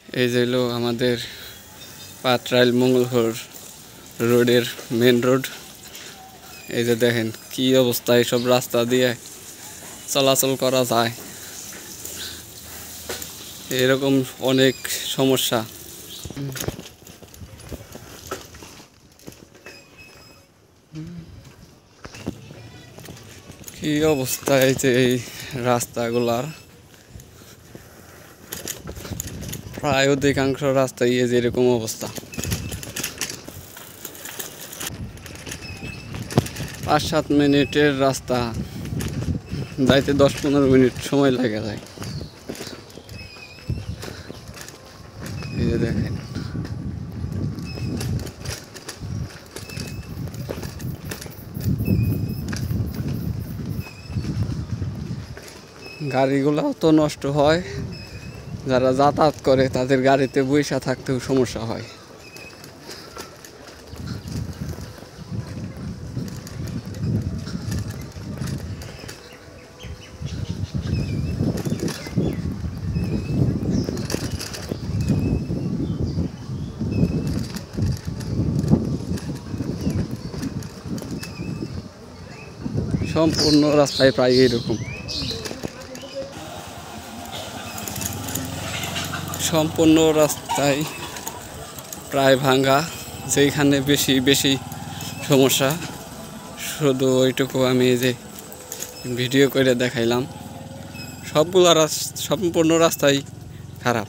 এই যে হলো আমাদের পাটরাইল মঙ্গলপুর রোডের মেন রোড। এই যে দেখেন কি অবস্থা, এইসব রাস্তা দিয়ে চলাচল করা যায়, এরকম অনেক সমস্যা। কি অবস্থা এই যে এই রাস্তাগুলার, প্রায় অধিকাংশ রাস্তায় এই যে এরকম অবস্থা। 5-7 মিনিটের রাস্তা যাইতে 10-15 মিনিট সময় লাগে যায়। এই যে দেখেন গাড়িগুলাও তো নষ্ট হয়, যারা যাতায়াত করে তাদের গাড়িতে বইসা থাকতেও সমস্যা হয়। সম্পূর্ণ রাস্তায় প্রায় এরকম, সম্পূর্ণ রাস্তায় প্রায় ভাঙ্গা। যেখানে বেশি বেশি সমস্যা শুধু ওইটুকু আমি যে ভিডিও করে দেখাইলাম। সবগুলো সম্পূর্ণ রাস্তাই খারাপ,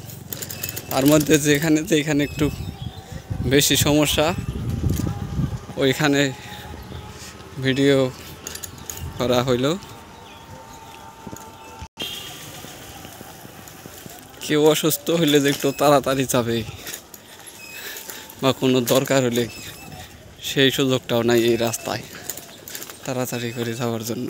তার মধ্যে যেখানে একটু বেশি সমস্যা ওইখানে ভিডিও করা হইল। কেউ অসুস্থ হইলে যে একটু তাড়াতাড়ি যাবে বা কোনো দরকার হলে সেই সুযোগটাও নাই এই রাস্তায় তাড়াতাড়ি করে যাওয়ার জন্য।